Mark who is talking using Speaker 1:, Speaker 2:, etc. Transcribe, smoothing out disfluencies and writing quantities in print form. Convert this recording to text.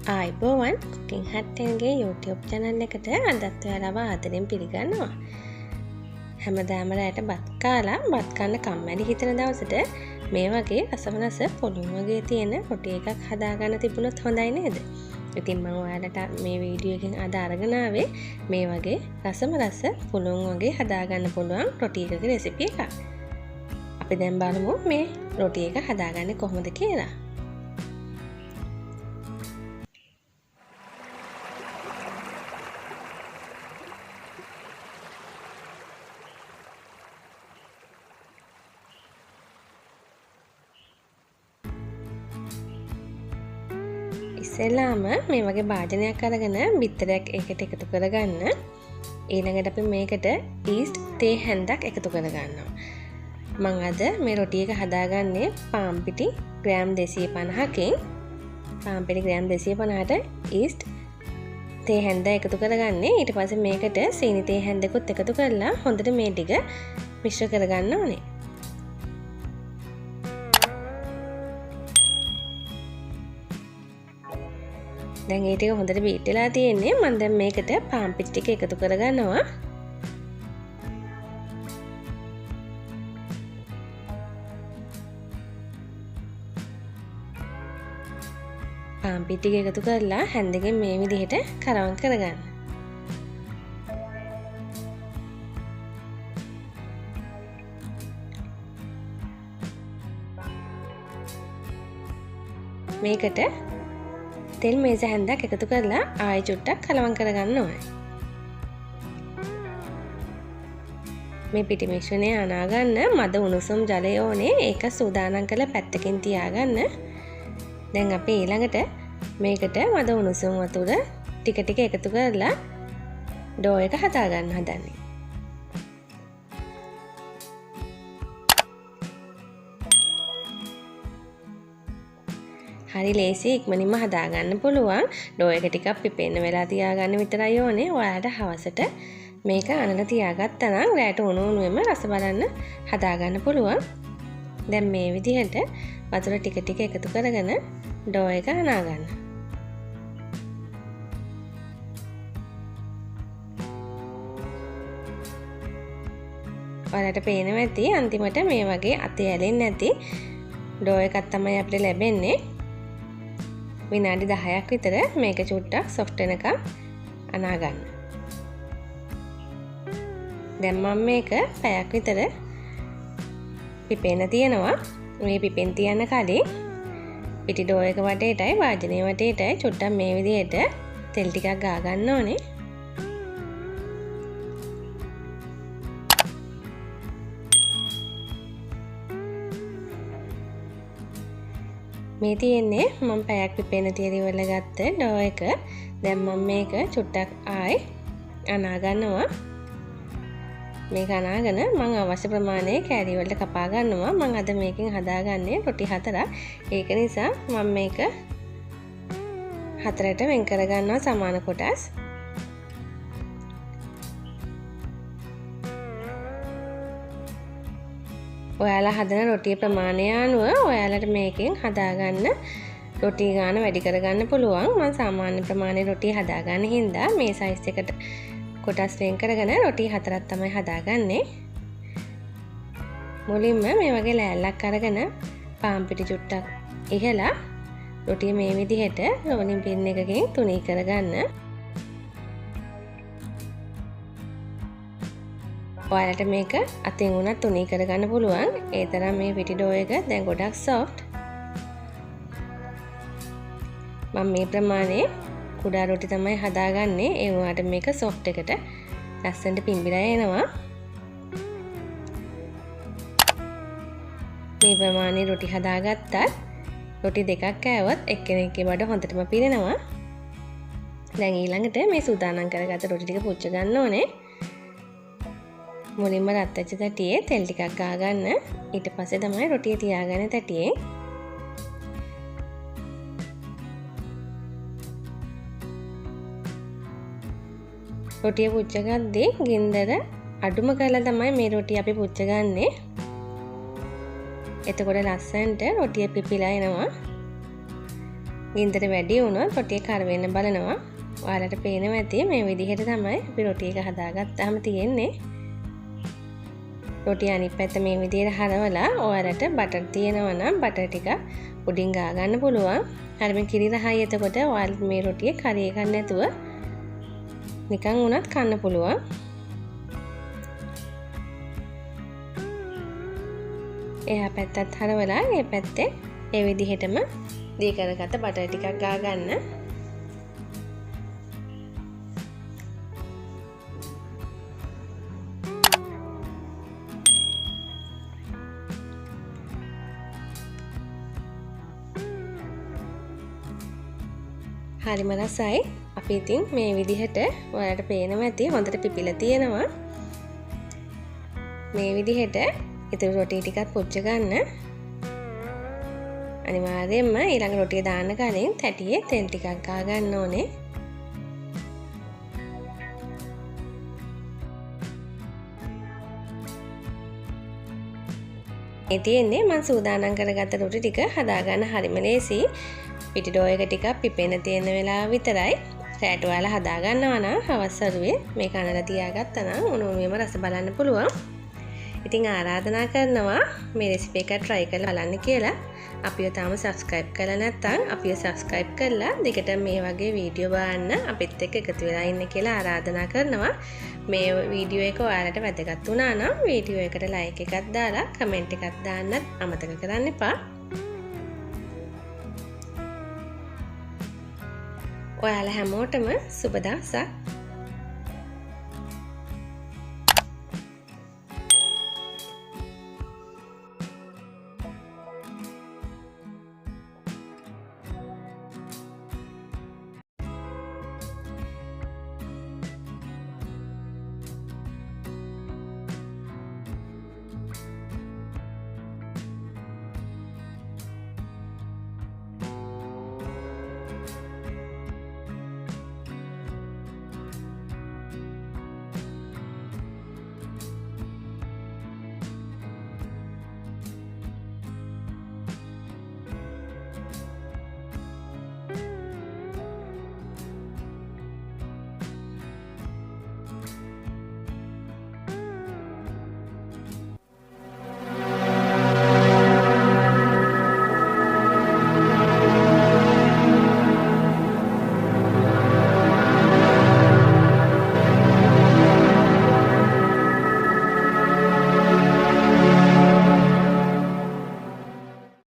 Speaker 1: ආයිබෝවන් cooking හට්ටන්ගේ YouTube channel එකට අදත් ඔයාලව ආදරෙන් පිළිගන්නවා. හැමදාම රැට බත් කාලා බත් කන්න කම්මැලි හිතෙන දවසට මේ වගේ රසවනස පොළුන් වගේ තියෙන රොටි එකක් හදාගන්න තිබුණොත් හොඳයි නේද? ඉතින් මම ඔයාලට මේ වීඩියෝ එකෙන් අද අරගෙන ආවේ මේ වගේ රසම රස පොළුන් වගේ හදාගන්න පුළුවන් රොටි එකක රෙසිපි එකක්. අපි දැන් බලමු මේ රොටි එක හදාගන්නේ කොහොමද කියලා. ඉස්සෙල්ලාම මේ වගේ භාජනයක් අරගෙන බිත්තරයක් ඒකට එකතු කරගන්න. ඊළඟට අපි මේකට ඊස්ට් තේ හැන්දක් එකතු කරගන්නවා. මම අද මේ රොටි එක හදාගන්නේ පාන් පිටි ග්‍රෑම් 250කින්. පාන් පිටි ග්‍රෑම් 250ට ඊස්ට් තේ හැන්ද එකතු කරගන්නේ. ඊට පස්සේ මේකට සීනි තේ හැන්දකුත් එකතු කරලා හොඳට මේ ටික මිශ්‍ර කරගන්න ඕනේ. දැන් ඒ ටික හොඳට බීට් වෙලා තියෙන්නේ. මම දැන් මේකට පාන් පිටි ටික එකතු කරගන්නවා. පාන් පිටි ටික එකතු කරලා හැන්දකින් මේ විදිහට කරවම් කරගන්න. මේකට තෙල් මේස හැන්දක් එකතු කරලා ආයෙ චුට්ටක් කලවම් කරගන්න ඕනේ. මේ පිටි මිශ්‍රණය අනාගන්න මද උණුසුම් ජලය ඕනේ. ඒක සූදානම් කරලා පැත්තකින් තියාගන්න. දැන් අපි ඊළඟට මේකට මද උණුසුම් වතුර ටික ටික එකතු කරලා ඩෝ එක හදා ගන්න හදන්නේ. හරි ලේසි ඉක්මනින්ම හදාගන්න පුළුවන්. ඩෝ එක ටිකක් පිපෙන්න වෙලා තියාගන්න විතරයි ඕනේ. ඔයාලට හවසට මේක අනලා තියාගත්තා නම් රැට උණු උණුවෙම රස බලන්න හදාගන්න පුළුවන්. දැන් මේ විදිහට වතුර ටික ටික එකතු කරගෙන ඩෝ එක අනාගන්න. ඔයාලට පේනවා ඇති අන්තිමට මේ වගේ අතේ ඇලෙන්නේ නැති ඩෝ එකක් තමයි අපිට ලැබෙන්නේ. විනාඩි 10ක් විතර මේක චුට්ටක් සොෆ්ට් වෙනකම් අනාගන්න. දැන් මම මේක පැයක් විතර පිපෙන්න තියනවා. මේ පිපෙන්න තියන්න කලින් පිටි ඩෝ එක වටේටයි වාජනේ වටේටයි චුට්ටක් මේ විදිහට තෙල් ටිකක් ගා ගන්න ඕනේ. මේ තියෙන්නේ මම පැයක් පිපෙන්න තියලා ඉවරලා ගත්ත ඩෝ එක. දැන් මම මේක චුට්ටක් ආයි අනා ගන්නවා. මේක අනාගෙන මම අවශ්‍ය ප්‍රමාණය කෑලි වලට කපා ගන්නවා. මම අද මේකෙන් හදාගන්නේ රොටි 4ක්. ඒක නිසා මම මේක 4ට වෙන් කර ගන්නවා සමාන කොටස්. ඔයාලා හදන රොටිය ප්‍රමාණය අනුව ඔයාලට මේකෙන් හදාගන්න රොටි ගාන වැඩි කරගන්න පුළුවන්. මම සාමාන්‍ය ප්‍රමාණයේ රොටි හදාගන්න හින්දා මේ සයිස් එකට කොටස් වෙන් කරගෙන රොටි 4ක් තමයි හදාගන්නේ. මුලින්ම මේ වගේ ලෑල්ලක් අරගෙන පාන් පිටි චුට්ටක් ඉහලා රොටිය මේ විදිහට රෝලින් පින් එකකින් තුනී කරගන්න. ඔයාලට මේක අතින් උනත් තුනී කරගන්න පුළුවන්. ඒ තරම් මේ පිටි ඩෝ එක දැන් ගොඩක් සොෆ්ට්. මම මේ ප්‍රමාණයේ කුඩා රොටි තමයි හදාගන්නේ. ඒ වුණාට මේක සොෆ්ට් එකට ලස්සනට පිම්බිලා එනවා. මේ ප්‍රමාණයේ රොටි හදාගත්තත් රොටි දෙකක් කෑවොත් එක්කෙනෙක්ගේ බඩ හොඳටම පිරෙනවා. දැන් ඊළඟට මේ සූදානම් කරගත්ත රොටි ටික පුච්ච ගන්න ඕනේ. මුලින්ම රත් වෙච්ච තැටියේ තෙල් ටිකක් ගා ගන්න. ඊට පස්සේ තමයි රොටිය තියාගන්න තැටියේ. රොටිය පුච්ච ගද්දී ගින්දර අඩුම කරලා තමයි මේ රොටිය අපි පුච්ච ගන්නේ. එතකොට ලස්සනට රොටිය පිපිලා එනවා. ගින්දර වැඩි වුණොත් රොටිය කර වෙන්න බලනවා. ඔයාලට පේනවා ඇති මේ විදිහට තමයි අපි රොටි එක හදාගත්තාම තියෙන්නේ. රොටිය අනිත් පැත්ත මේ විදිහට හරවලා ඔයාලට බටර් තියෙනවා නම් බටර් ටික උඩින් ගා ගන්න පුළුවන්. හරිම කිරි රහයි. එතකොට ඔයාලට මේ රොටිය කරේ ගන්න නැතුව නිකන් උනත් කන්න පුළුවන්. එහා පැත්තත් හරවලා මේ පැත්තේ ඒ විදිහටම දී කරගත්ත බටර් ටිකක් ගා ගන්න. හරිම රසයි. අපි ඉතින් මේ විදිහට ඔයාලට පේනවා ඇති හොඳට පිපිලා තියෙනවා. මේ විදිහට ඉතින් රොටි ටිකත් පුච්ච ගන්න. අනිවාර්යයෙන්ම ඊළඟ රොටිය දාන්න කලින් තැටියේ තෙල් ටිකක් ගා ගන්න ඕනේ. මේ තියෙන්නේ මම සූදානම් කරගත්ත රොටි ටික හදාගන්න හරිම ලේසි. පිටි ඩෝ එක ටිකක් පිපෙන තියෙන වෙලාව විතරයි. රැට ඔයාලා හදා ගන්නවා නම් හවස් වරුවේ මේක අනලා තියාගත්තා නම් උණුවේම රස බලන්න පුළුවන්. ඉතින් ආරාධනා කරනවා මේ රෙසිපි එක try කරලා බලන්න කියලා. අපිව තාම subscribe කරලා නැත්නම් අපිව subscribe කරලා දිගට මේ වගේ වීඩියෝ බලන්න අපිත් එක්ක එකතු වෙලා ඉන්න කියලා ආරාධනා කරනවා. මේ වීඩියෝ එක ඔයාලට වැදගත් වුණා නම් වීඩියෝ එකට like එකක් දාලා comment එකක් දාන්නත් අමතක කරන්න එපා. ඔයාලා හැමෝටම සුබ දවසක්.